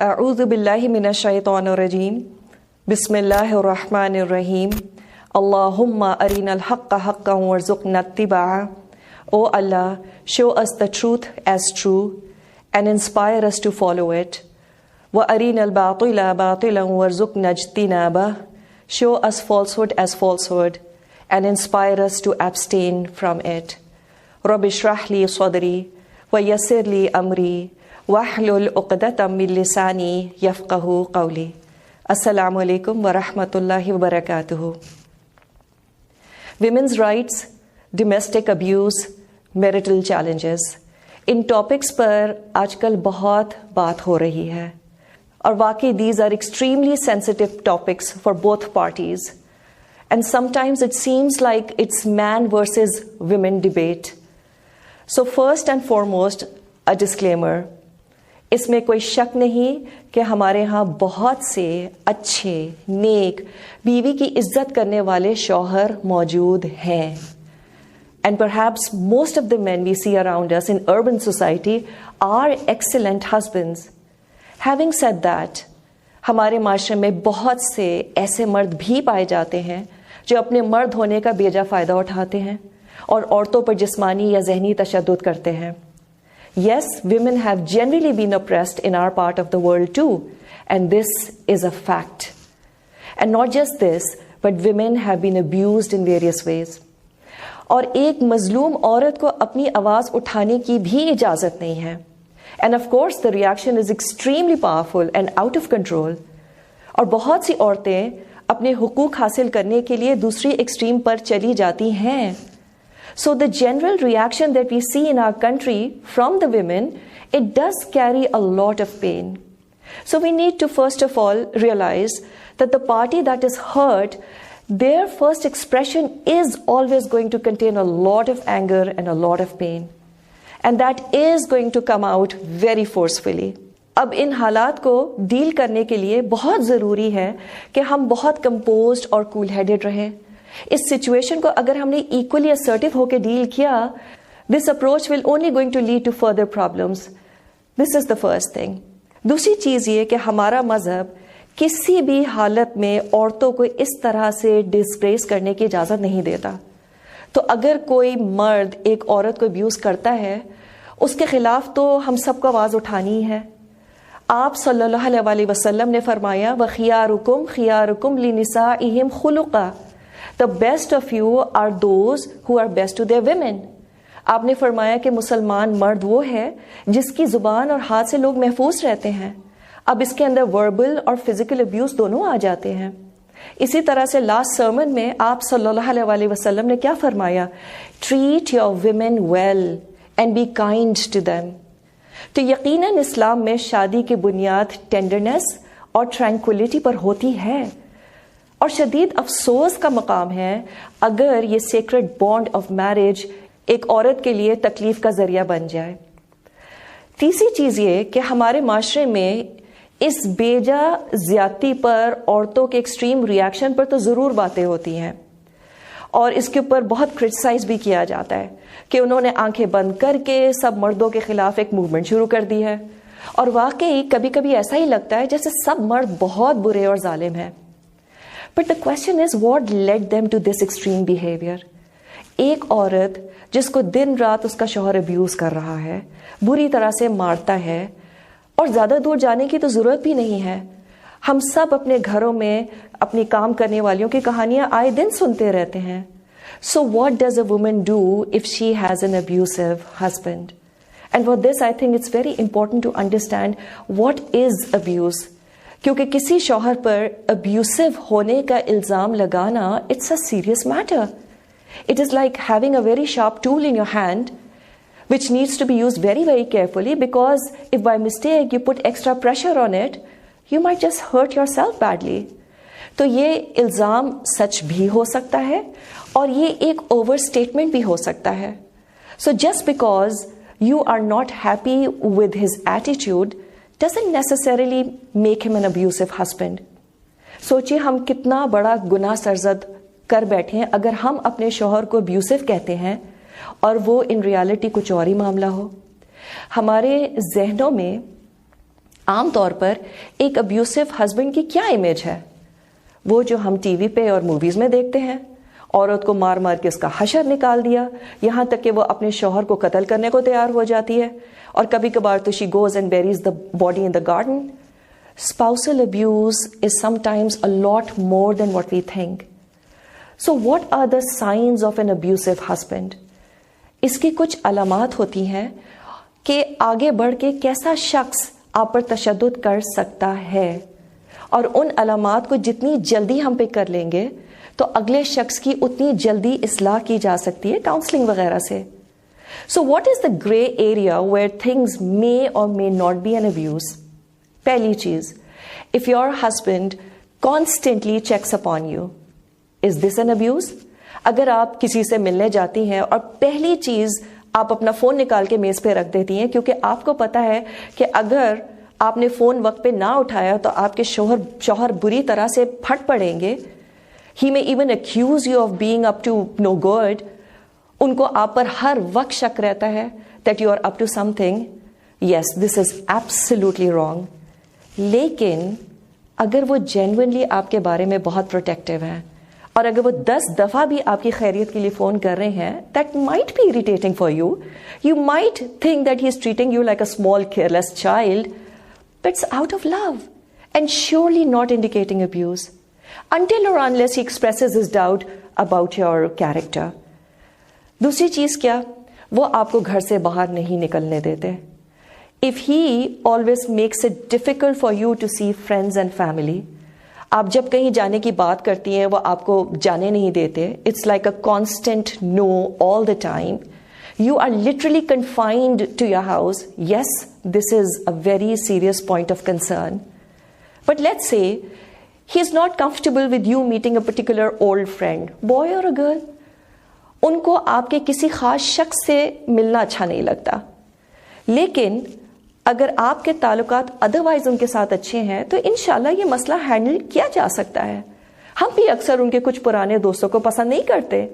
اعوذ باللہ من الشیطان الرجیم بسم اللہ الرحمن الرحیم اللہم ارنا الحق حقا وارزقنا اتباعہ. O Allah, show us the truth as true and inspire us to follow it. وَأَرِنَا الْبَاطِلَ بَاطِلًا وَارْزُقْنَا اجْتِنَابَهُ. Show us falsehood as falsehood and inspire us to abstain from it. رَبِّ اشْرَحْ لِي صَدْرِي وَيَسِّرْ لِي أَمْرِي وَاحْلُلْ عُقْدَةً مِّن لِّسَانِي يَفْقَهُوا قَوْلِي. السلام علیکم ورحمۃ اللہ وبرکاتہ. Women's rights, domestic abuse, marital challenges. ان topics پر آج کل بہت بات ہو رہی ہے اور واقعی these are extremely sensitive topics for both parties and sometimes it seems like it's man versus women debate. So first and foremost a disclaimer. اس میں کوئی شک نہیں کہ ہمارے ہاں بہت سے اچھے نیک بیوی کی عزت کرنے والے شوہر موجود ہیں. And perhaps most of the men we see around us in urban society are excellent husbands. Having said that, ہمارے معاشرے میں بہت سے ایسے مرد بھی پائے جاتے ہیں جو اپنے مرد ہونے کا بیجا فائدہ اٹھاتے ہیں اور عورتوں پر جسمانی یا ذہنی تشدد کرتے ہیں. Yes, women have generally been oppressed in our part of the world too, and this is a fact. And not just this, but women have been abused in various ways. اور ایک مظلوم عورت کو اپنی آواز اٹھانے کی بھی اجازت نہیں ہے. And of course the reaction is extremely powerful and out of control. اور بہت سی عورتیں اپنے حقوق حاصل کرنے کے لیے دوسری ایکسٹریم پر چلی جاتی ہیں. So the general reaction that we see in our country from the women, it does carry a lot of pain. So we need to first of all realize that the party that is hurt, their first expression is always going to contain a lot of anger and a lot of pain. And that is going to come out very forcefully. اب ان حالات کو deal کرنے کے لیے بہت ضروری ہے کہ ہم بہت کمپوزڈ اور کول ہیڈڈ رہیں. اس سچویشن کو اگر ہم نے ایکولی assertive ہو کے ڈیل کیا, this approach will only going to lead to further problems. This is the first thing. دوسری چیز یہ کہ ہمارا مذہب کسی بھی حالت میں عورتوں کو اس طرح سے ڈسگریس کرنے کی اجازت نہیں دیتا. تو اگر کوئی مرد ایک عورت کو ابیوز کرتا ہے, اس کے خلاف تو ہم سب کو آواز اٹھانی ہے. آپ صلی اللہ علیہ وسلم نے فرمایا وَخِيَارُكُمْ خِيَارُكُمْ لِنِسَائِهِمْ خُلُقًا. The best of you are those who are best to their women. آپ نے فرمایا کہ مسلمان مرد وہ ہے جس کی زبان اور ہاتھ سے لوگ محفوظ رہتے ہیں. اب اس کے اندر وربل اور فزیکل ابیوز دونوں آ جاتے ہیں. اسی طرح سے لاسٹ سرمن میں آپ صلی اللہ علیہ وسلم نے کیا فرمایا, treat your women well and be kind to them. تو یقیناً اسلام میں شادی کی بنیاد ٹینڈرنیس اور ٹرینکولیٹی پر ہوتی ہے, اور شدید افسوس کا مقام ہے اگر یہ سیکرڈ بانڈ آف میرج ایک عورت کے لیے تکلیف کا ذریعہ بن جائے. تیسری چیز یہ کہ ہمارے معاشرے میں اس بیجا زیادتی پر, عورتوں کے ایکسٹریم ریئیکشن پر تو ضرور باتیں ہوتی ہیں, اور اس کے اوپر بہت کرٹیسائز بھی کیا جاتا ہے کہ انہوں نے آنکھیں بند کر کے سب مردوں کے خلاف ایک موومنٹ شروع کر دی ہے. اور واقعی کبھی کبھی ایسا ہی لگتا ہے جیسے سب مرد بہت برے اور ظالم ہیں. But the question is what led them to this extreme behaviour. ایک عورت جس کو دن رات اس کا شوہر ابیوز کر رہا ہے, بری طرح سے مارتا ہے, اور زیادہ دور جانے کی تو ضرورت بھی نہیں ہے. ہم سب اپنے گھروں میں اپنی کام کرنے والیوں کی کہانیاں آئے دن سنتے رہتے ہیں. So what does a woman do if she has an abusive husband? And for this I think it's very important to understand what is abuse. کیونکہ کسی شوہر پر ابیوسو ہونے کا الزام لگانا it's a serious matter. It is like having a very sharp tool in your hand which needs to be used very, very carefully, because if by mistake you put extra pressure on it, you might just hurt yourself badly. تو یہ الزام سچ بھی ہو سکتا ہے اور یہ ایک اوور اسٹیٹمنٹ بھی ہو سکتا ہے. So just because you are not happy with his attitude doesn't necessarily make him an abusive husband. سوچئے ہم کتنا بڑا گناہ سرزد کر بیٹھے اگر ہم اپنے شوہر کو ابیوسو کہتے ہیں اور وہ ان ریالٹی کچھ اور ہی معاملہ ہو. ہمارے ذہنوں میں عام طور پر ایک ابیوسو ہسبینڈ کی کیا امیج ہے؟ وہ جو ہم ٹی وی پہ اور موویز میں دیکھتے ہیں، عورت کو مار مار کے اس کا حشر نکال دیا، یہاں تک کہ وہ اپنے شوہر کو قتل کرنے کو تیار ہو جاتی ہے، اور کبھی کبھار تو she goes and berries the body in the garden. Spousal abuse is sometimes a lot more than what we think. So what are the signs of an abusive husband? اس کی کچھ علامات ہوتی ہیں کہ آگے بڑھ کے کیسا شخص آپ پر تشدد کر سکتا ہے، اور ان علامات کو جتنی جلدی ہم پہ کر لیں گے تو اگلے شخص کی اتنی جلدی اصلاح کی جا سکتی ہے کاؤنسلنگ وغیرہ سے. So what is the gray area where things may or may not be an abuse? پہلی چیز، if your husband constantly checks upon you, is this an abuse? اگر آپ کسی سے ملنے جاتی ہیں اور پہلی چیز آپ اپنا فون نکال کے میز پہ رکھ دیتی ہیں کیونکہ آپ کو پتا ہے کہ اگر آپ نے فون وقت پہ نہ اٹھایا تو آپ کے شوہر بری طرح سے پھٹ پڑیں گے. He may even accuse you of being up to no good. ان کو آپ پر ہر وقت شک رہتا ہے that you are up to something. Yes, this is absolutely wrong. لیکن اگر وہ جینوئنلی آپ کے بارے میں بہت پروٹیکٹیو ہیں اور اگر وہ 10 دفعہ بھی آپ کی خیریت کے لیے فون کر رہے ہیں, that might be irritating for you. You might think that he is treating you like a small careless child, but it's out of love and surely not indicating abuse until or unless he expresses his doubt about your character. دوسری چیز کیا, وہ آپ کو گھر سے باہر نہیں نکلنے دیتے. If he always makes it difficult for you to see friends and family, آپ جب کہیں جانے کی بات کرتی ہیں وہ آپ کو جانے نہیں دیتے. It's like a constant no all the time. You are literally confined to your house. Yes, this is a very serious point of concern. But let's say he is not comfortable with you meeting a particular old friend, boy or a girl. ان کو آپ کے کسی خاص شخص سے ملنا اچھا نہیں لگتا, لیکن اگر آپ کے تعلقات ادروائز ان کے ساتھ اچھے ہیں تو انشاءاللہ یہ مسئلہ ہینڈل کیا جا سکتا ہے. ہم بھی اکثر ان کے کچھ پرانے دوستوں کو پسند نہیں کرتے,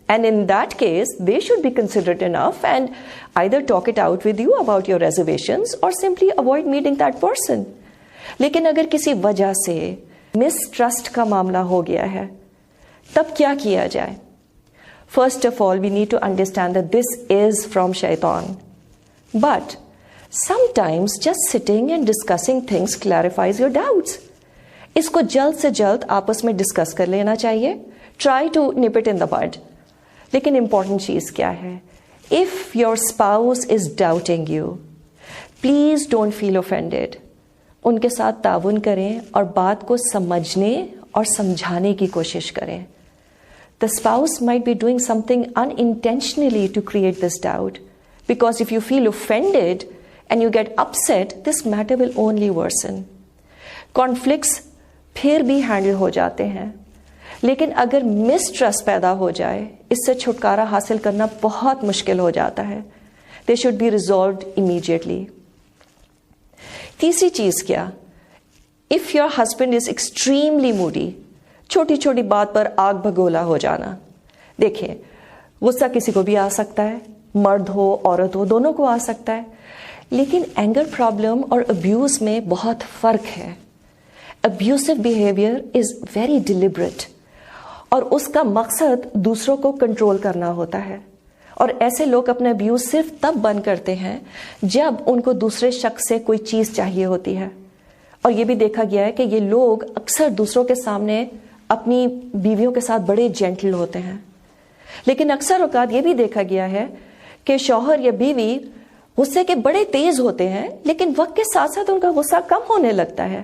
and in that case they should be considerate enough and either talk it out with you about your reservations or simply avoid meeting that person. لیکن اگر کسی وجہ سے مسٹرسٹ کا معاملہ ہو گیا ہے تب کیا کیا جائے؟ First of all, we need to understand that this is from Shaitan. But sometimes just sitting and discussing things clarifies your doubts. اس کو جلد سے جلد آپس میں ڈسکس کر لینا چاہیے. Try to nip it in the bud. لیکن امپورٹنٹ چیز کیا ہے؟ If your spouse is doubting you, please don't feel offended. ان کے ساتھ تعاون کریں اور بات کو سمجھنے اور سمجھانے کی کوشش کریں. The spouse might be doing something unintentionally to create this doubt, because if you feel offended and you get upset, this matter will only worsen. Conflicts پھر بھی ہینڈل ہو جاتے ہیں, لیکن اگر مسٹرسٹ پیدا ہو جائے اس سے چھٹکارا حاصل کرنا بہت مشکل ہو جاتا ہے. They should be resolved immediately. تیسری چیز کیا؟ If your husband is extremely moody, چھوٹی چھوٹی بات پر آگ بھگولا ہو جانا. دیکھیں, غصہ کسی کو بھی آ سکتا ہے, مرد ہو عورت ہو دونوں کو آ سکتا ہے, لیکن اینگر پرابلم اور ابیوز میں بہت فرق ہے. ابیوسو بیہیویئر از ویری ڈیلیبریٹ اور اس کا مقصد دوسروں کو کنٹرول کرنا ہوتا ہے, اور ایسے لوگ اپنا ابیوز صرف تب بند کرتے ہیں جب ان کو دوسرے شخص سے کوئی چیز چاہیے ہوتی ہے. اور یہ بھی دیکھا گیا ہے کہ یہ لوگ اکثر دوسروں کے سامنے اپنی بیویوں کے ساتھ بڑے جینٹل ہوتے ہیں, لیکن اکثر اوقات یہ بھی دیکھا گیا ہے کہ شوہر یا بیوی غصے کے بڑے تیز ہوتے ہیں, لیکن وقت کے ساتھ ساتھ ان کا غصہ کم ہونے لگتا ہے.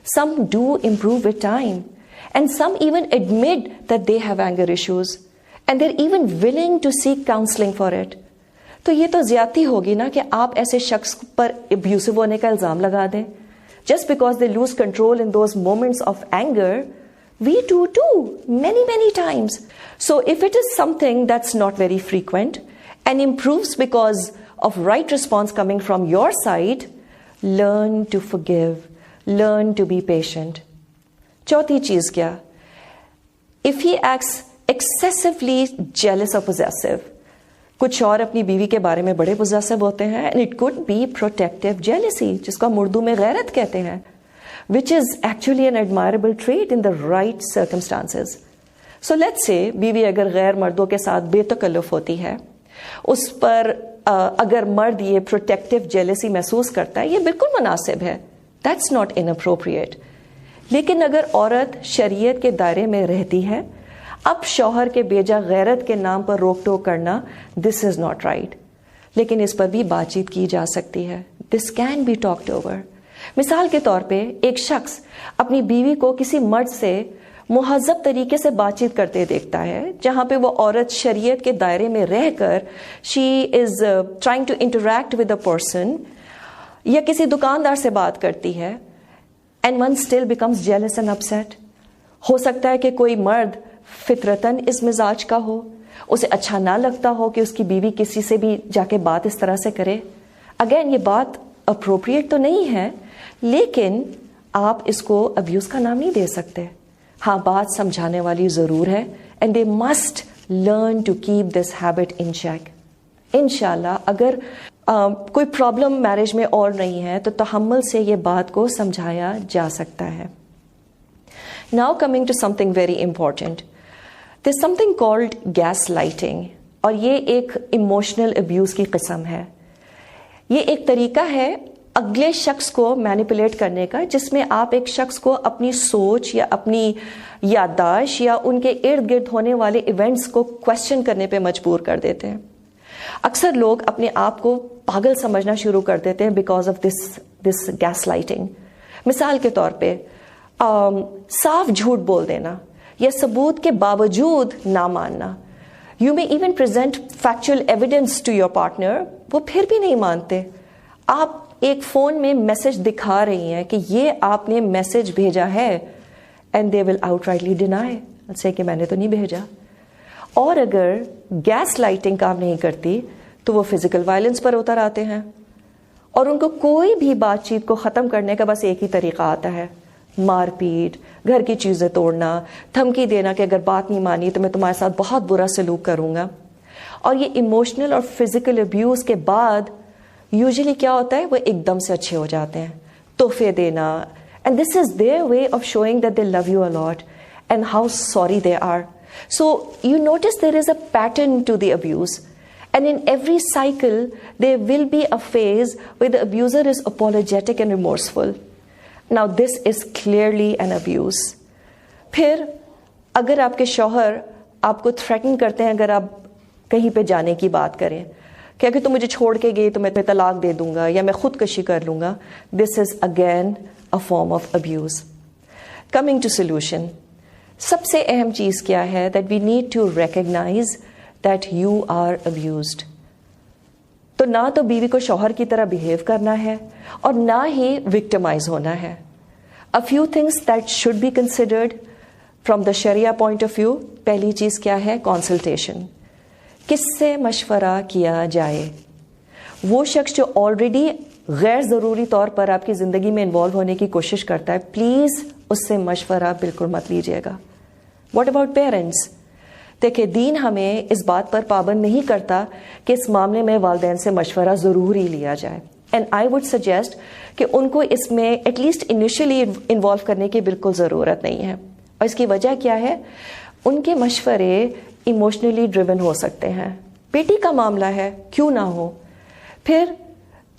Some do improve with time, and some even admit that they have anger issues, and they're even willing to seek counseling for it. تو یہ تو زیادتی ہوگی نا کہ آپ ایسے شخص پر ابیوسو ہونے کا الزام لگا دیں. Just because they lose control in those moments of anger, we do too, many times. So if it is something that's not very frequent and improves because of right response coming from your side, learn to forgive, learn to be patient. چوتھی چیز کیا؟ If he acts excessively jealous or possessive, کچھ شوہر اپنی بیوی کے بارے میں بڑے پوزیسو ہوتے ہیں and it could be protective jealousy, جس کو ہم اردو میں غیرت کہتے ہیں, which is actually an admirable trait in the right circumstances. So let's say بیوی اگر غیر مردوں کے ساتھ بے تکلف ہوتی ہے, اس پر اگر مرد یہ پروٹیکٹیو جیلسی محسوس کرتا ہے, یہ بالکل مناسب ہے, that's not inappropriate. لیکن اگر عورت شریعت کے دائرے میں رہتی ہے, اب شوہر کے بیجا غیرت کے نام پر روک ٹوک کرنا, this is not right. لیکن اس پر بھی بات چیت کی جا سکتی ہے. This can be talked over. مثال کے طور پہ ایک شخص اپنی بیوی کو کسی مرد سے مہذب طریقے سے بات چیت کرتے دیکھتا ہے, جہاں پہ وہ عورت شریعت کے دائرے میں رہ کر she is trying to interact with a person, یا کسی دکاندار سے بات کرتی ہے, and one still becomes jealous and upset. ہو سکتا ہے کہ کوئی مرد فطرتاً اس مزاج کا ہو, اسے اچھا نہ لگتا ہو کہ اس کی بیوی کسی سے بھی جا کے بات اس طرح سے کرے. اگین یہ بات اپروپریٹ تو نہیں ہے, لیکن آپ اس کو ابیوز کا نام نہیں دے سکتے. ہاں, بات سمجھانے والی ضرور ہے, and they must learn to keep this habit in check. انشاءاللہ اگر کوئی پرابلم میرج میں اور نہیں ہے تو تحمل سے یہ بات کو سمجھایا جا سکتا ہے. Now coming to something very important. There's something called gaslighting, اور یہ ایک ایموشنل ابیوز کی قسم ہے. یہ ایک طریقہ ہے اگلے شخص کو مینیپولیٹ کرنے کا, جس میں آپ ایک شخص کو اپنی سوچ یا اپنی یادداشت یا ان کے ارد گرد ہونے والے ایونٹس کو کوشچن کرنے پہ مجبور کر دیتے ہیں. اکثر لوگ اپنے آپ کو پاگل سمجھنا شروع کر دیتے ہیں because of this gaslighting. مثال کے طور پہ صاف جھوٹ بول دینا یا ثبوت کے باوجود نہ ماننا. You may even present factual evidence to your partner, وہ پھر بھی نہیں مانتے. آپ ایک فون میں میسج دکھا رہی ہیں کہ یہ آپ نے میسج بھیجا ہے, and they will out rightly deny, سے کہ میں نے تو نہیں بھیجا. اور اگر گیس لائٹنگ کام نہیں کرتی تو وہ فزیکل وائلنس پر اتر آتے ہیں, اور ان کو کوئی بھی بات چیت کو ختم کرنے کا بس ایک ہی طریقہ آتا ہے, مار پیٹ, گھر کی چیزیں توڑنا, دھمکی دینا کہ اگر بات نہیں مانی تو میں تمہارے ساتھ بہت برا سلوک کروں گا. اور یہ ایموشنل اور فزیکل ابیوز کے بعد یوزلی کیا ہوتا ہے, وہ ایک دم سے اچھے ہو جاتے ہیں, تحفے دینا, and this is their way of showing that they love you a lot and how sorry they are. So you notice there is a pattern to the abuse, and in every cycle there will be a phase where the abuser is apologetic and remorseful. Now this is clearly an abuse. پھر اگر آپ کے شوہر آپ کو threaten کرتے ہیں, اگر آپ کہیں پہ جانے کی بات کریں کہ اگر تم مجھے چھوڑ کے گئی تو میں تمہیں طلاق دے دوں گا یا میں خودکشی کر لوں گا, this is again a form of abuse. Coming to solution. سب سے اہم چیز کیا ہے, that we need to recognize that you are abused. تو نہ تو بیوی کو شوہر کی طرح بہیو کرنا ہے اور نہ ہی وکٹمائز ہونا ہے. A few things that should be considered from the Sharia point of view. پہلی چیز کیا ہے, consultation. کس سے مشورہ کیا جائے؟ وہ شخص جو آلریڈی غیر ضروری طور پر آپ کی زندگی میں انوالو ہونے کی کوشش کرتا ہے, پلیز اس سے مشورہ بالکل مت لیجیے گا. What about parents? دیکھیں, دین ہمیں اس بات پر پابند نہیں کرتا کہ اس معاملے میں والدین سے مشورہ ضرور ہی لیا جائے, اینڈ آئی وڈ سجیسٹ کہ ان کو اس میں ایٹ لیسٹ انیشلی انوالو کرنے کی بالکل ضرورت نہیں ہے. اور اس کی وجہ کیا ہے, ان کے مشورے ایموشنلی ڈریون ہو سکتے ہیں. بیٹی کا معاملہ ہے, کیوں نہ ہو. پھر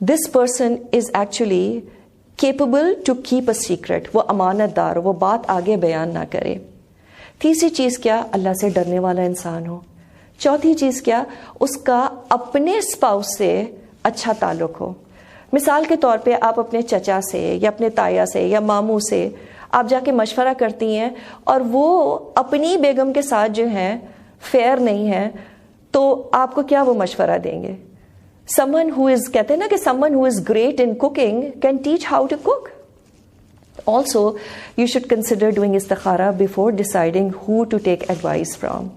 this person is actually capable to keep a secret, وہ امانت دار, وہ بات آگے بیان نہ کرے. تیسری چیز کیا, اللہ سے ڈرنے والا انسان ہو. چوتھی چیز کیا, اس کا اپنے اسپاؤس سے اچھا تعلق ہو. مثال کے طور پہ آپ اپنے چچا سے یا اپنے تایا سے یا ماموں سے آپ جا کے مشورہ کرتی ہیں اور وہ اپنی بیگم کے ساتھ جو ہیں فیئر نہیں ہیں, تو آپ کو کیا وہ مشورہ دیں گے؟ someone who is, کہتے ہیں نا کہ someone who is great in cooking can teach how to cook. Also, you should consider doing istikhara before deciding who to take advice from.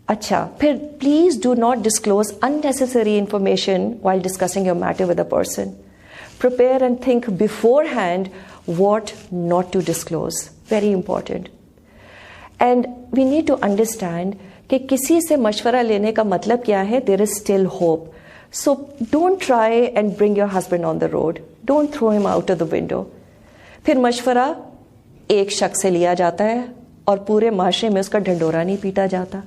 اچھا, پھر please do not disclose unnecessary information while discussing your matter with a person. Prepare and think beforehand what not to disclose. Very important. And we need to understand کہ کسی سے مشورہ لینے کا مطلب کیا ہے, there is still hope. So don't try and bring your husband on the road, don't throw him out of the window. پھر مشورہ ایک شخص سے لیا جاتا ہے اور پورے معاشرے میں اس کا ڈھنڈورا نہیں پیٹا جاتا.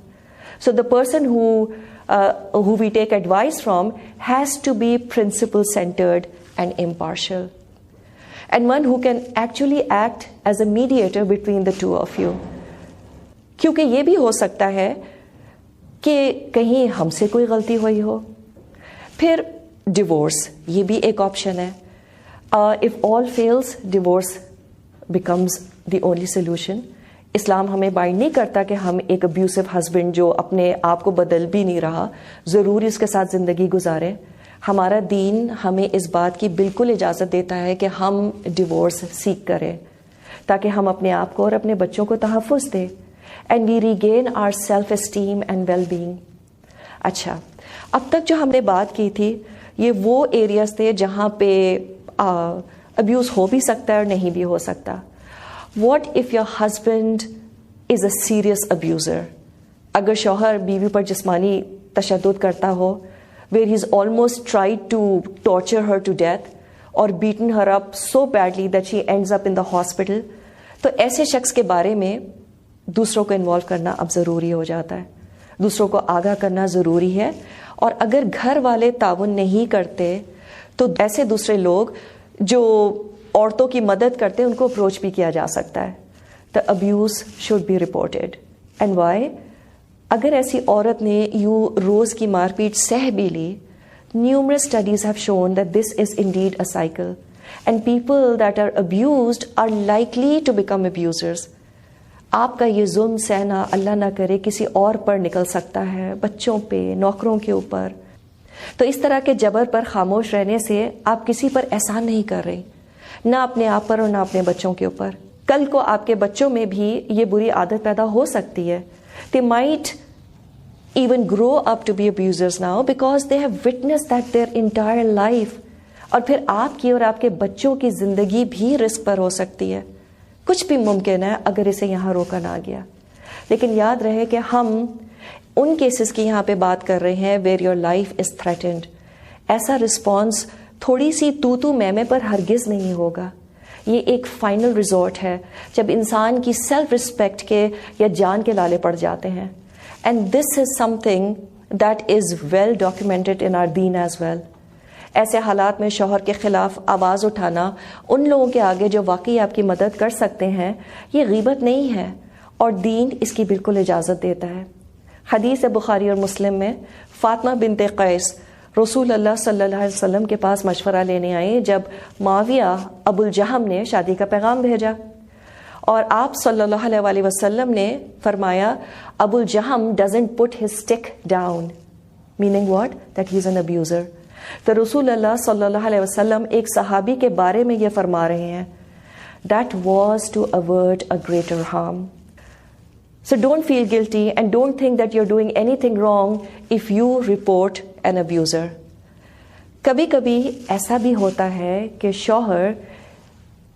So the person who we take advice from has to be principle centered and impartial, and one who can actually act as a mediator between the two of you. کیونکہ یہ بھی ہو سکتا ہے کہ کہیں ہم سے کوئی غلطی ہوئی ہو. پھر ڈیورس, یہ بھی ایک آپشن ہے. if all fails, divorce becomes the only solution. اسلام ہمیں بائنڈ نہیں کرتا کہ ہم ایک ابیوسو ہسبینڈ جو اپنے آپ کو بدل بھی نہیں رہا ضروری اس کے ساتھ زندگی گزاریں. ہمارا دین ہمیں اس بات کی بالکل اجازت دیتا ہے کہ ہم ڈیورس سیک کریں تاکہ ہم اپنے آپ کو اور اپنے بچوں کو تحفظ دیں, and we regain our self esteem and well being. اچھا, اب تک جو ہم نے بات کی تھی یہ وہ ایریاز تھے جہاں پہ ابیوز ہو بھی سکتا ہے اور نہیں بھی ہو سکتا. What if your husband is a serious abuser? اگر شوہر بیوی پر جسمانی تشدد کرتا ہو, where he is almost try to torture her to death اور beaten her up so badly that she ends up in the hospital, تو ایسے شخص کے بارے میں دوسروں کو انوالو کرنا اب ضروری ہو جاتا ہے, دوسروں کو آگاہ کرنا ضروری ہے. اور اگر گھر والے تعاون نہیں کرتے تو ایسے دوسرے لوگ جو عورتوں کی مدد کرتے ہیں ان کو اپروچ بھی کیا جا سکتا ہے. The abuse should be reported. And why? اگر ایسی عورت نے یوں روز کی مار پیٹ سہ بھی لی, numerous studies have shown that this is indeed a cycle, and people that are abused are likely to become abusers. آپ کا یہ ظلم سہنا اللہ نہ کرے کسی اور پر نکل سکتا ہے, بچوں پہ, نوکروں کے اوپر. تو اس طرح کے جبر پر خاموش رہنے سے آپ کسی پر احسان نہیں کر رہے, نہ اپنے آپ پر اور نہ اپنے بچوں کے اوپر. کل کو آپ کے بچوں میں بھی یہ بری عادت پیدا ہو سکتی ہے. They might even grow up to be abusers now because they have witnessed that their entire life. اور پھر آپ کی اور آپ کے بچوں کی زندگی بھی رسک پر ہو سکتی ہے. کچھ بھی ممکن ہے اگر اسے یہاں روکا نہ گیا. لیکن یاد رہے کہ ہم ان کیسز کی یہاں پہ بات کر رہے ہیں where your life is threatened. ایسا رسپانس تھوڑی سی تو میں پر ہرگز نہیں ہوگا. یہ ایک فائنل ریزورٹ ہے جب انسان کی سیلف ریسپیکٹ کے یا جان کے لالے پڑ جاتے ہیں. And this is something that is well documented in our deen as well. ایسے حالات میں شوہر کے خلاف آواز اٹھانا ان لوگوں کے آگے جو واقعی آپ کی مدد کر سکتے ہیں یہ غیبت نہیں ہے, اور دین اس کی بالکل اجازت دیتا ہے. حدیث بخاری اور مسلم میں فاطمہ بنت قیس رسول اللہ صلی اللہ علیہ وسلم کے پاس مشورہ لینے آئے جب معاویہ ابو الجہم نے شادی کا پیغام بھیجا, اور آپ صلی اللہ علیہ وسلم نے فرمایا ابو الجہم doesn't put his stick down, meaning what? That he is an abuser. تو رسول اللہ صلی اللہ علیہ وسلم ایک صحابی کے بارے میں یہ فرما رہے ہیں that was to avert a greater harm. So don't feel guilty and don't think that you're doing anything wrong if you report an abuser. کبھی کبھی ایسا بھی ہوتا ہے کہ شوہر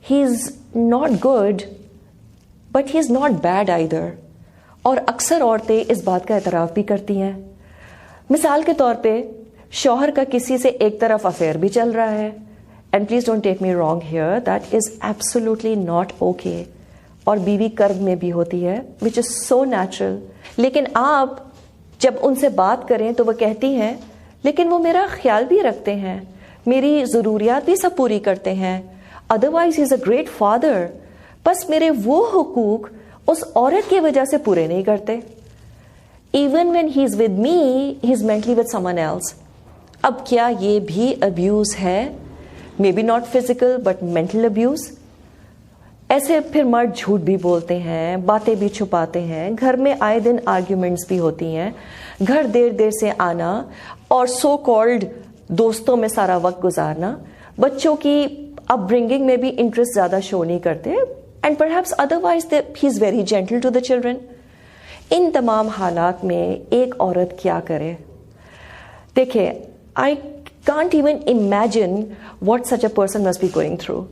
he is not good but he is not bad either, اور اکثر عورتیں اس بات کا اعتراف بھی کرتی ہیں. مثال کے طور پہ شوہر کا کسی سے ایک طرف افیئر بھی چل رہا ہے, and please don't take me wrong here, that is absolutely not okay, اور بیوی کرب میں بھی ہوتی ہے وچ از سو نیچرل. لیکن آپ جب ان سے بات کریں تو وہ کہتی ہیں لیکن وہ میرا خیال بھی رکھتے ہیں, میری ضروریات بھی سب پوری کرتے ہیں, otherwise he is a great father, بس میرے وہ حقوق اس عورت کی وجہ سے پورے نہیں کرتے. Even when he is with me he is mentally with someone else. اب کیا یہ بھی ابیوز ہے؟ May be not physical but mental abuse. ایسے پھر مرد جھوٹ بھی بولتے ہیں, باتیں بھی چھپاتے ہیں, گھر میں آئے دن آرگیومنٹس بھی ہوتی ہیں, گھر دیر سے آنا اور سو کالڈ دوستوں میں سارا وقت گزارنا, بچوں کی اپ برنگنگ میں بھی انٹرسٹ زیادہ شو نہیں کرتے, and perhaps otherwise he is very gentle to the children. ان تمام حالات میں ایک عورت کیا کرے؟ دیکھیں, I can't even imagine what such a person must be going through.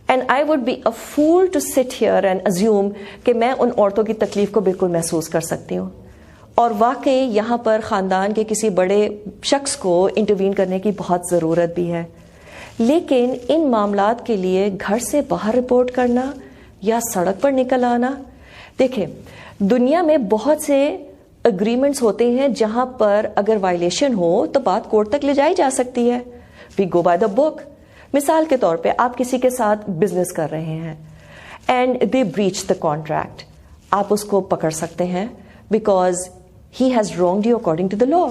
And I would be a fool to sit here and assume کہ میں ان عورتوں کی تکلیف کو بالکل محسوس کر سکتی ہوں. اور واقعی یہاں پر خاندان کے کسی بڑے شخص کو انٹروین کرنے کی بہت ضرورت بھی ہے، لیکن ان معاملات کے لیے گھر سے باہر رپورٹ کرنا یا سڑک پر نکل آنا، دیکھیں دنیا میں بہت سے اگریمنٹس ہوتے ہیں جہاں پر اگر وائلیشن ہو تو بات کورٹ تک لے جائی جا سکتی ہے. وی گو بائی دا بک. مثال کے طور پہ آپ کسی کے ساتھ بزنس کر رہے ہیں and they breach the contract, آپ اس کو پکڑ سکتے ہیں because he has wronged you according to the law.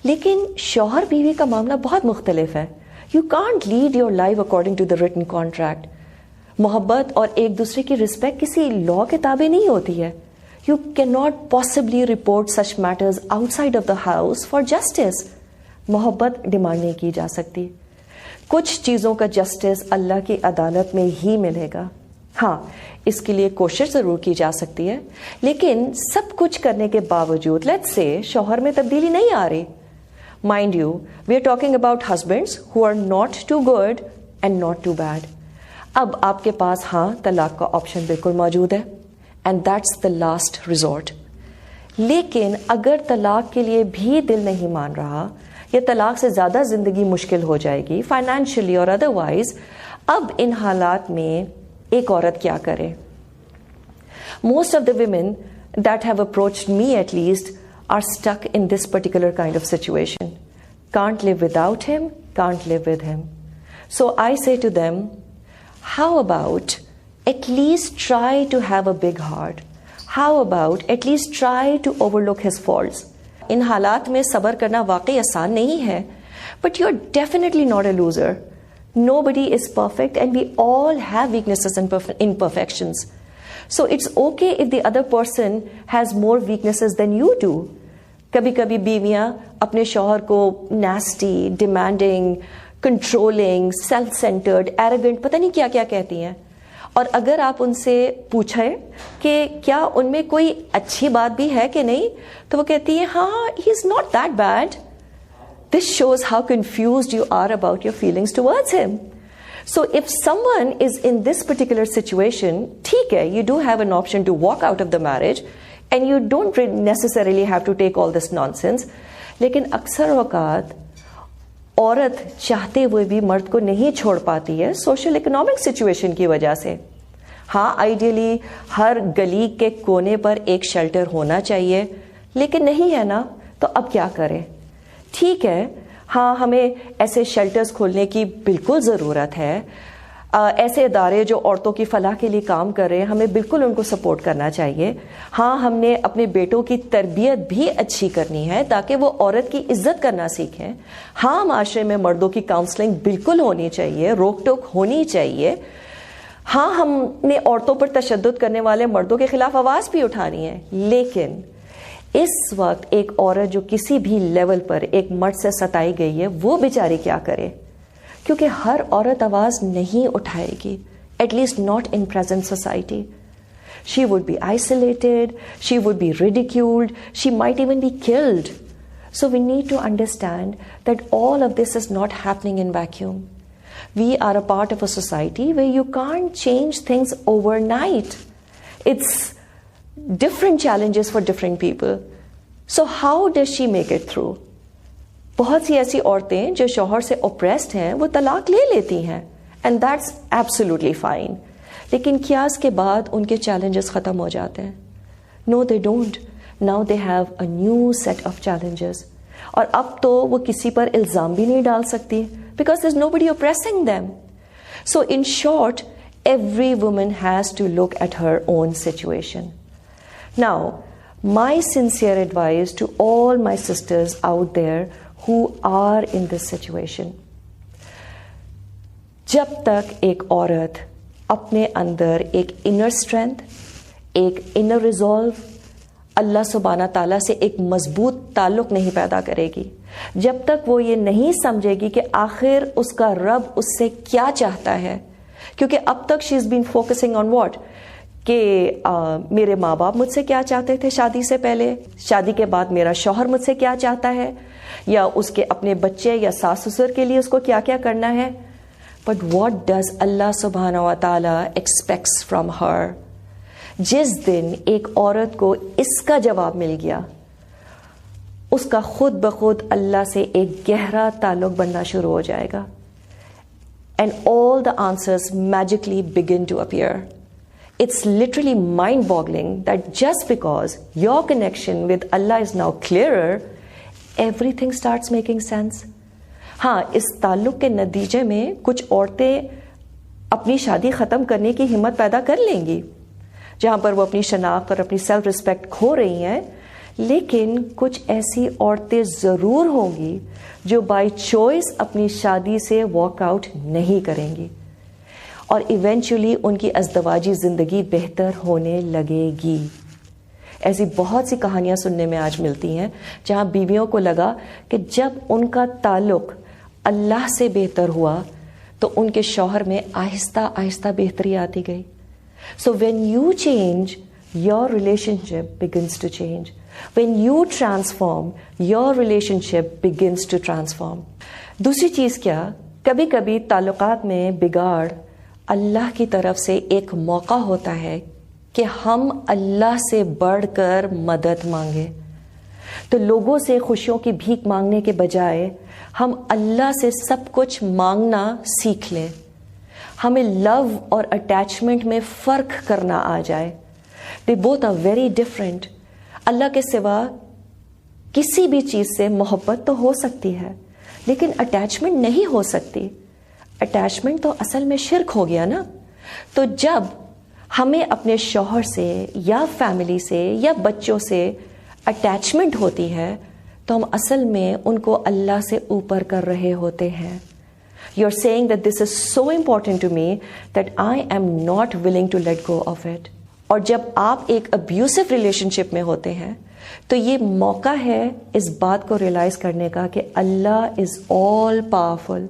لیکن شوہر بیوی کا معاملہ بہت مختلف ہے. You can't lead your life according to the written contract. محبت اور ایک دوسرے کی رسپیکٹ کسی لا کے تابع نہیں ہوتی ہے. You cannot possibly report such matters outside of the house for justice. محبت ڈیمانڈ نہیں کی جا سکتی. کچھ چیزوں کا جسٹس اللہ کی عدالت میں ہی ملے گا. ہاں اس کے لیے کوشش ضرور کی جا سکتی ہے، لیکن سب کچھ کرنے کے باوجود لیٹس سے شوہر میں تبدیلی نہیں آ رہی. Mind you we are talking about husbands who are not too good and not too bad. اب آپ کے پاس ہاں طلاق کا آپشن بالکل موجود ہے and that's the last resort. لیکن اگر طلاق کے لیے بھی دل نہیں مان رہا یا طلاق سے زیادہ زندگی مشکل ہو جائے گی فائنینشلی اور ادروائز، اب ان حالات میں ایک عورت کیا کرے؟ Most of the women that have approached me at least are stuck in this particular kind of situation. Can't live without him, can't live with him. So I say to them, how about at least try to have a big heart. How about at least try to overlook his faults. ان حالات میں صبر کرنا واقعی آسان نہیں ہے، but you're definitely not a loser. Nobody is perfect and we all have weaknesses and imperfections. So it's okay if the other person has more weaknesses than you do. کبھی کبھی بیویاں اپنے شوہر کو nasty, demanding, controlling, self-centered, arrogant پتہ نہیں کیا کیا کہتی ہیں. اور اگر آپ ان سے پوچھیں کہ کیا ان میں کوئی اچھی بات بھی ہے کہ نہیں، تو وہ کہتی ہے ہاں he is not that bad. This shows how confused you are about your feelings towards him. So if someone is in this particular situation, ٹھیک ہے you do have an option to walk out of the marriage and you don't necessarily have to take all this nonsense. لیکن اکثر اوقات عورت چاہتے ہوئے بھی مرد کو نہیں چھوڑ پاتی ہے سوشل اکنامک سچویشن کی وجہ سے. ہاں آئیڈیلی ہر گلی کے کونے پر ایک شیلٹر ہونا چاہیے، لیکن نہیں ہے نا، تو اب کیا کریں؟ ٹھیک ہے ہاں ہمیں ایسے شیلٹرز کھولنے کی بالکل ضرورت ہے. ایسے ادارے جو عورتوں کی فلاح کے لیے کام کر رہے ہیں ہمیں بالکل ان کو سپورٹ کرنا چاہیے. ہاں ہم نے اپنے بیٹوں کی تربیت بھی اچھی کرنی ہے تاکہ وہ عورت کی عزت کرنا سیکھیں. ہاں معاشرے میں مردوں کی کاؤنسلنگ بالکل ہونی چاہیے، روک ٹوک ہونی چاہیے. ہاں ہم نے عورتوں پر تشدد کرنے والے مردوں کے خلاف آواز بھی اٹھانی ہے. لیکن اس وقت ایک عورت جو کسی بھی لیول پر ایک مرد سے ستائی گئی ہے وہ بیچاری کیا کرے؟ کیونکہ ہر عورت آواز نہیں اٹھائے گی، at least not in present society. She would be isolated, she would be ridiculed, she might even be killed. So we need to understand that all of this is not happening in vacuum. We are a part of a society where you can't change things overnight. It's different challenges for different people. So how does she make it through? بہت سی ایسی عورتیں جو شوہر سے oppressed ہیں وہ طلاق لے لیتی ہیں and that's absolutely fine. لیکن کیا اس کے بعد ان کے challenges ختم ہو جاتے ہیں؟ No, they don't. Now they have a new set of challenges. اور اب تو وہ کسی پر الزام بھی نہیں ڈال سکتی because there's nobody oppressing them. So in short, every woman has to look at her own situation. Now, my sincere advice to all my sisters out there who are in this situation. جب تک ایک عورت اپنے اندر ایک inner strength, ایک inner resolve, اللہ سبحانہ تعالیٰ سے ایک مضبوط تعلق نہیں پیدا کرے گی، جب تک وہ یہ نہیں سمجھے گی کہ آخر اس کا رب اس سے کیا چاہتا ہے. کیونکہ اب تک شی از بین فوکسنگ آن واٹ، کہ میرے ماں باپ مجھ سے کیا چاہتے تھے شادی سے پہلے، شادی کے بعد میرا شوہر مجھ سے کیا چاہتا ہے، یا اس کے اپنے بچے یا ساس سسر کے لیے اس کو کیا کیا کرنا ہے. بٹ واٹ ڈز اللہ سبحانہ و تعالیٰ ایکسپیکٹس فرام ہر؟ جس دن ایک عورت کو اس کا جواب مل گیا اس کا خود بخود اللہ سے ایک گہرا تعلق بننا شروع ہو جائے گا. And all the answers magically begin to appear. It's literally mind-boggling that just because your connection with Allah is now clearer, everything starts making sense. ہاں, اس تعلق کے نتیجے میں کچھ عورتیں اپنی شادی ختم کرنے کی ہمت پیدا کر لیں گی, جہاں پر وہ اپنی شناخت اور اپنی سیلف ریسپیکٹ کھو رہی ہیں, لیکن کچھ ایسی عورتیں ضرور ہوں گی جو بائی چوائس اپنی شادی سے واک آؤٹ نہیں کریں گی, اور ایونچولی ان کی ازدواجی زندگی بہتر ہونے لگے گی. ایسی بہت سی کہانیاں سننے میں آج ملتی ہیں جہاں بیویوں کو لگا کہ جب ان کا تعلق اللہ سے بہتر ہوا تو ان کے شوہر میں آہستہ آہستہ بہتری آتی گئی. So when you change, your relationship begins to change. When you transform, your relationship begins to transform. دوسری چیز کیا, کبھی کبھی تعلقات میں بگاڑ اللہ کی طرف سے ایک موقع ہوتا ہے کہ ہم اللہ سے بڑھ کر مدد مانگیں. تو لوگوں سے خوشیوں کی بھیک مانگنے کے بجائے ہم اللہ سے سب کچھ مانگنا سیکھ لیں. ہمیں لو اور اٹیچمنٹ میں فرق کرنا آ جائے. They both are very different. اللہ کے سوا کسی بھی چیز سے محبت تو ہو سکتی ہے, لیکن اٹیچمنٹ نہیں ہو سکتی. اٹیچمنٹ تو اصل میں شرک ہو گیا نا. تو جب ہمیں اپنے شوہر سے یا فیملی سے یا بچوں سے اٹیچمنٹ ہوتی ہے تو ہم اصل میں ان کو اللہ سے اوپر کر رہے ہوتے ہیں. You're saying that this is so important to me that I am not willing to let go of it. اور جب آپ ایک ابیوسو ریلیشن شپ میں ہوتے ہیں تو یہ موقع ہے اس بات کو ریئلائز کرنے کا کہ اللہ از آل پاورفل.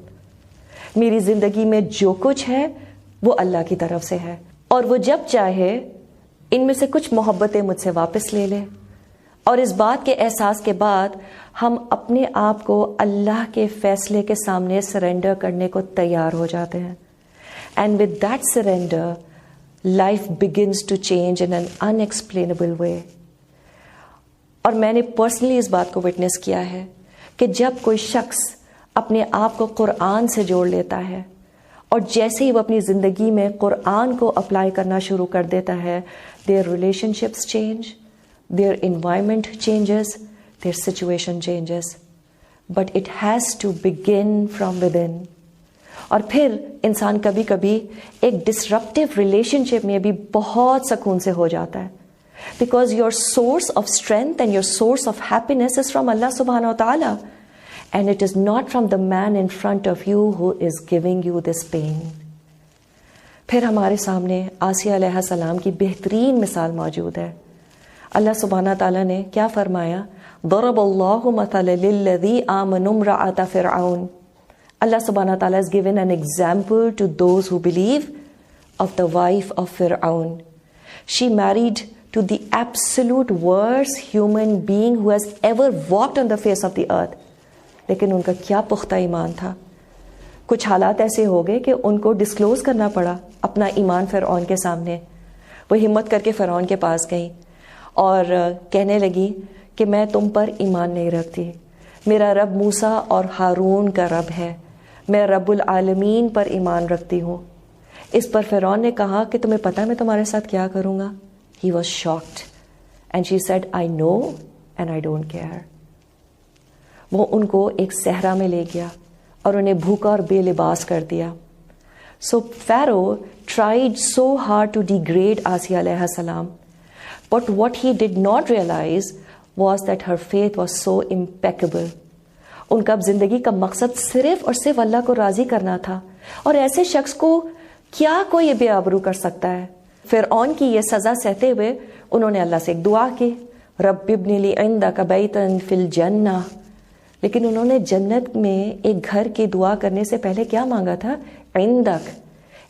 میری زندگی میں جو کچھ ہے وہ اللہ کی طرف سے ہے, اور وہ جب چاہے ان میں سے کچھ محبتیں مجھ سے واپس لے لے. اور اس بات کے احساس کے بعد ہم اپنے آپ کو اللہ کے فیصلے کے سامنے سرنڈر کرنے کو تیار ہو جاتے ہیں. And with that surrender life begins to change in an unexplainable way. اور میں نے پرسنلی اس بات کو وٹنس کیا ہے کہ جب کوئی شخص اپنے آپ کو قرآن سے جوڑ لیتا ہے اور جیسے ہی وہ اپنی زندگی میں قرآن کو اپلائی کرنا شروع کر دیتا ہے, their relationships change, their environment changes, their situation changes, but it has to begin from within. اور پھر انسان کبھی کبھی ایک disruptive relationship میں بھی بہت سکون سے ہو جاتا ہے, because your source of strength and your source of happiness is from Allah subhanahu wa ta'ala, and it is not from the man in front of you who is giving you this pain. پھر ہمارے سامنے آسیہ علیہ السلام کی بہترین مثال موجود ہے. اللہ سبحانہ تعالیٰ نے کیا فرمایا, ضرب اللہ مثلا للذی آمنوا امرأۃ فرعون. اللہ سبحانہ تعالیٰ has given an example to those who believe of the wife of Fir'aun. She married to the absolute worst human being who has ever walked on the face of the earth. لیکن ان کا کیا پختہ ایمان تھا. کچھ حالات ایسے ہو گئے کہ ان کو ڈسکلوز کرنا پڑا اپنا ایمان فرعون کے سامنے. وہ ہمت کر کے فرعون کے پاس گئیں اور کہنے لگی کہ میں تم پر ایمان نہیں رکھتی, میرا رب موسیٰ اور ہارون کا رب ہے, میں رب العالمین پر ایمان رکھتی ہوں. اس پر فرعون نے کہا کہ تمہیں پتہ میں تمہارے ساتھ کیا کروں گا. He was shocked and she said, I know and I don't care. وہ ان کو ایک صحرا میں لے گیا اور انہیں بھوکا اور بے لباس کر دیا. So Pharaoh tried so hard to degrade Asiya علیہ السلام, but what he did not realize was that her faith was so impeccable. ان کا اب زندگی کا مقصد صرف اور صرف اللہ کو راضی کرنا تھا, اور ایسے شخص کو کیا کوئی بے آبرو کر سکتا ہے. فرعون کی یہ سزا سہتے ہوئے انہوں نے اللہ سے ایک دعا کی, رب ابن لی عندک بیتا فی الجنہ. لیکن انہوں نے جنت میں ایک گھر کی دعا کرنے سے پہلے کیا مانگا تھا؟ عندک,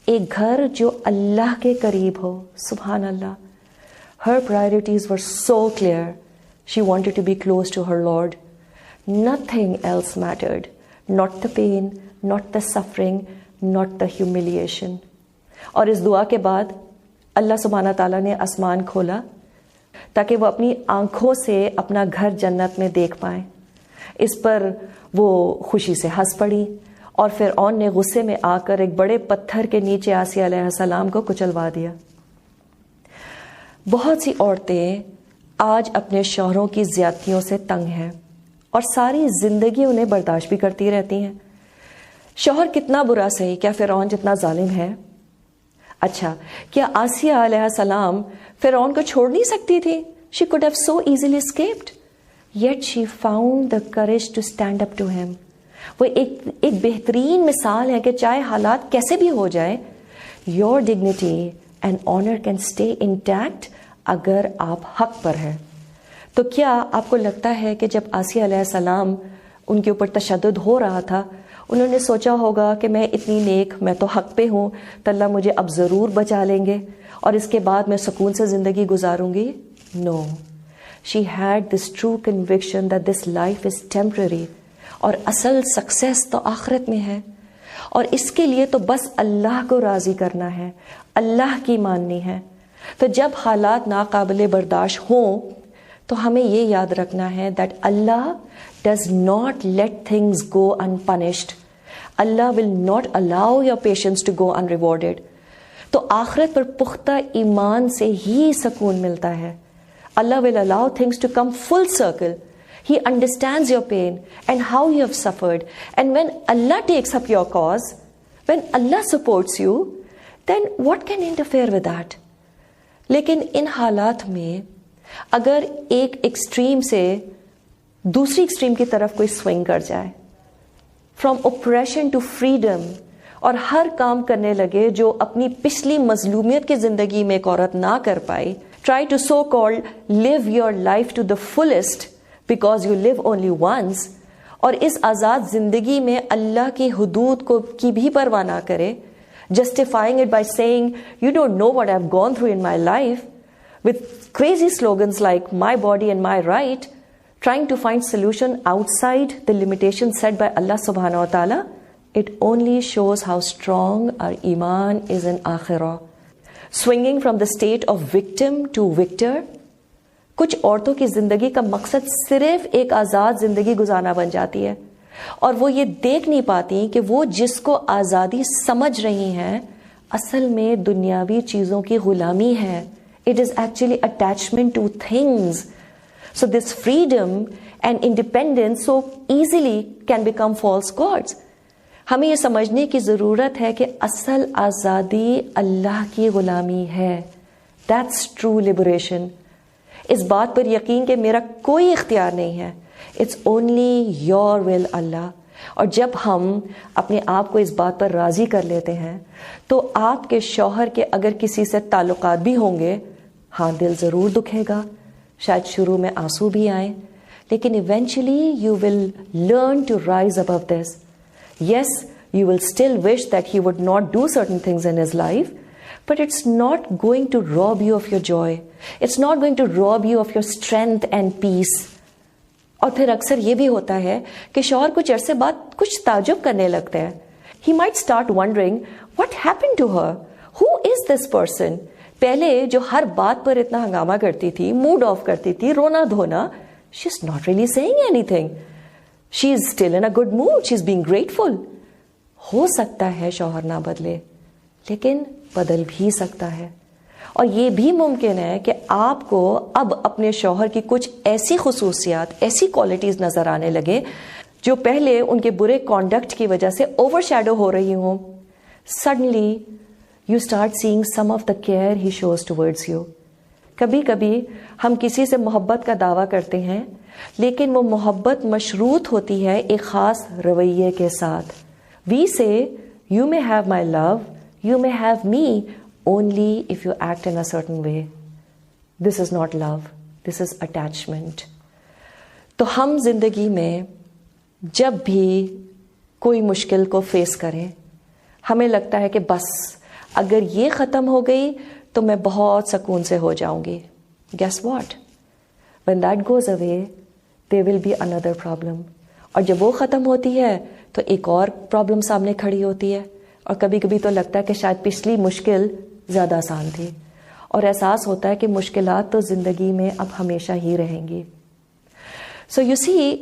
ایک گھر جو اللہ کے قریب ہو. سبحان اللہ. Her priorities were so clear. She wanted to be close to her Lord. Nothing else mattered. Not the pain, not the suffering, not the humiliation. اور اس دعا کے بعد اللہ سبحانہ تعالیٰ نے آسمان کھولا تاکہ وہ اپنی آنکھوں سے اپنا گھر جنت میں دیکھ پائیں۔ اس پر وہ خوشی سے ہنس پڑی اور فرعون نے غصے میں آ کر ایک بڑے پتھر کے نیچے آسیہ علیہ السلام کو کچلوا دیا۔ بہت سی عورتیں آج اپنے شوہروں کی زیادتیوں سے تنگ ہیں اور ساری زندگی انہیں برداشت بھی کرتی رہتی ہیں۔ شوہر کتنا برا صحیح، کیا فرعون جتنا ظالم ہے؟ اچھا، کیا آسیہ علیہ السلام فرعون کو چھوڑ نہیں سکتی تھی؟ She could have so easily escaped. Yet she found the courage to stand up to him. وہ ایک بہترین مثال ہے کہ چاہے حالات کیسے بھی ہو جائے، your dignity and honor can stay intact اگر آپ حق پر ہیں۔ تو کیا آپ کو لگتا ہے کہ جب آسیہ علیہ السلام ان کے اوپر تشدد ہو رہا تھا، انہوں نے سوچا ہوگا کہ میں اتنی نیک، میں تو حق پہ ہوں، تو اللہ مجھے اب ضرور بچا لیں گے اور اس کے بعد میں سکون سے زندگی گزاروں گی؟ No. She had this true conviction that this life is temporary اور اصل سکسیس تو آخرت میں ہے، اور اس کے لیے تو بس اللہ کو راضی کرنا ہے، اللہ کی ماننی ہے۔ تو جب حالات ناقابل برداشت ہوں تو ہمیں یہ یاد رکھنا ہے that Allah does not let things go unpunished. Allah will not allow your patience to go unrewarded. تو آخرت پر پختہ ایمان سے ہی سکون ملتا ہے۔ Allah will allow things to come full circle. He understands your pain and how you have suffered. And when Allah takes up your cause, when Allah supports you, then what can interfere with that? لیکن ان حالات میں اگر ایک extreme سے دوسری extreme کی طرف کوئی سوئنگ کر جائے، فرام اوپریشن ٹو فریڈم، اور ہر کام کرنے لگے جو اپنی پچھلی مظلومیت کی زندگی میں ایک عورت نہ کر پائی، try to so called live your life to the fullest because you live only once, اور اس آزاد زندگی میں اللہ کی حدود کی بھی پرواہ نہ کرے، justifying it by saying, you don't know what I've gone through in my life, with crazy slogans like my body and my right, trying to find solution outside the limitations set by Allah subhanahu wa ta'ala, it only shows how strong our iman is in akhirah. Swinging from the state of victim to victor, کچھ عورتوں کی زندگی کا مقصد صرف ایک آزاد زندگی گزارنا بن جاتی ہے، اور وہ یہ دیکھ نہیں پاتی کہ وہ جس کو آزادی سمجھ رہی ہیں اصل میں دنیاوی چیزوں کی غلامی ہے۔ It is actually attachment to things. So this freedom and independence so easily can become false gods. ہمیں یہ سمجھنے کی ضرورت ہے کہ اصل آزادی اللہ کی غلامی ہے۔ That's true liberation. اس بات پر یقین کہ میرا کوئی اختیار نہیں ہے، It's only your will Allah. اور جب ہم اپنے آپ کو اس بات پر راضی کر لیتے ہیں تو آپ کے شوہر کے اگر کسی سے تعلقات بھی ہوں گے، ہاں دل ضرور دکھے گا، شاید شروع میں آنسو بھی آئیں، لیکن eventually you will learn to rise above this. Yes, you will still wish that he would not do certain things in his life, but it's not going to rob you of your joy. It's not going to rob you of your strength and peace. اور پھر اکثر یہ بھی ہوتا ہے کہ شوہر کچھ عرصے بعد کچھ تعجب کرنے لگتے ہیں. He might start wondering, what happened to her? Who is this person? پہلے جو ہر بات پر اتنا ہنگامہ کرتی تھی, موڈ آف کرتی تھی, رونا دھونا, she's not really saying anything. She is still in a good mood. She's being grateful. ہو سکتا ہے شوہر نہ بدلے, لیکن بدل بھی سکتا ہے. اور یہ بھی ممکن ہے کہ آپ کو اب اپنے شوہر کی کچھ ایسی خصوصیات, ایسی کوالٹیز نظر آنے لگے جو پہلے ان کے برے کانڈکٹ کی وجہ سے اوور شیڈو ہو رہی ہوں. Suddenly you start seeing some of the care he shows towards you. کبھی کبھی ہم کسی سے محبت کا دعویٰ کرتے ہیں, لیکن وہ محبت مشروط ہوتی ہے ایک خاص رویے کے ساتھ. We say, you may have my love, you may have me, only if you act in a certain way. This is not love, this is attachment. تو ہم زندگی میں جب بھی کوئی مشکل کو فیس کریں, ہمیں لگتا ہے کہ بس اگر یہ ختم ہو گئی تو میں بہت سکون سے ہو جاؤں گی. Guess what? When that goes away, there will be another problem. اور جب وہ ختم ہوتی ہے تو ایک اور پرابلم سامنے کھڑی ہوتی ہے, اور کبھی کبھی تو لگتا ہے کہ شاید پچھلی مشکل زیادہ آسان تھی. اور احساس ہوتا ہے کہ مشکلات تو زندگی میں اب ہمیشہ ہی رہیں گی. سو یو سی،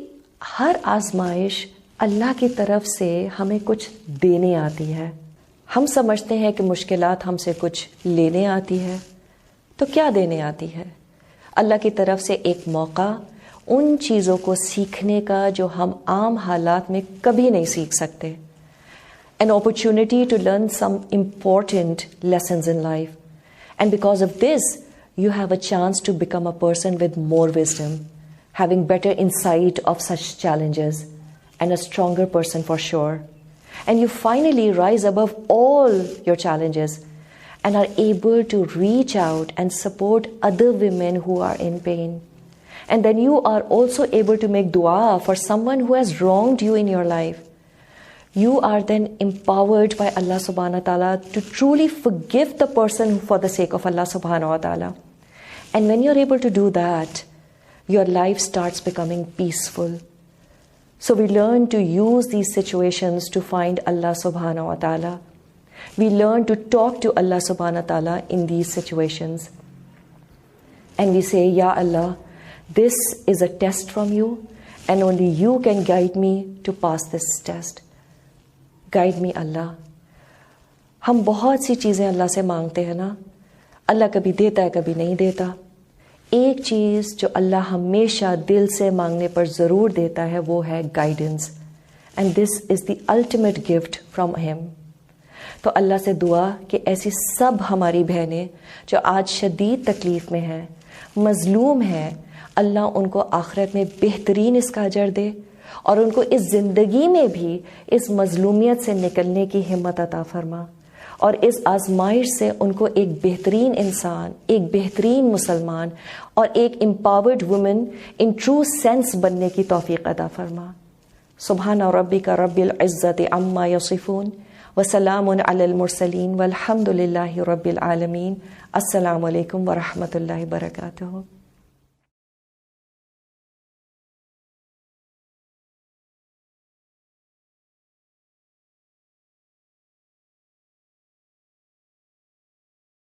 ہر آزمائش اللہ کی طرف سے ہمیں کچھ دینے آتی ہے. ہم سمجھتے ہیں کہ مشکلات ہم سے کچھ لینے آتی ہے، تو کیا دینے آتی ہے؟ اللہ کی طرف سے ایک موقع ان چیزوں کو سیکھنے کا جو ہم عام حالات میں کبھی نہیں سیکھ سکتے. An opportunity to learn some important lessons in life. And because of this, you have a chance to become a person with more wisdom, having better insight of such challenges, and a stronger person for sure. And you finally rise above all your challenges and are able to reach out and support other women who are in pain. And then you are also able to make dua for someone who has wronged you in your life. You are then empowered by Allah subhanahu wa ta'ala to truly forgive the person for the sake of Allah subhanahu wa ta'ala. And when you're able to do that, your life starts becoming peaceful. So we learn to use these situations to find Allah subhanahu wa ta'ala. We learn to talk to Allah subhanahu wa ta'ala in these situations. And we say, Ya Allah, this is a test from you, and only you can guide me to pass this test. Guide me, Allah. ہم بہت سی چیزیں اللہ سے مانگتے ہیں نا. اللہ کبھی دیتا ہے، کبھی نہیں دیتا. ایک چیز جو اللہ ہمیشہ دل سے مانگنے پر ضرور دیتا ہے وہ ہے guidance. And this is the ultimate gift from ہم. تو اللہ سے دعا کہ ایسی سب ہماری بہنیں جو آج شدید تکلیف میں ہیں، مظلوم ہیں، اللہ ان کو آخرت میں بہترین اس کا اجر دے، اور ان کو اس زندگی میں بھی اس مظلومیت سے نکلنے کی ہمت عطا فرما، اور اس آزمائش سے ان کو ایک بہترین انسان، ایک بہترین مسلمان اور ایک empowered woman in true sense بننے کی توفیق عطا فرما. سبحان ربک رب العزت عما یصفون وسلام علی المرسلین والحمد للہ رب العالمین. السلام علیکم ورحمۃ اللہ وبرکاتہ.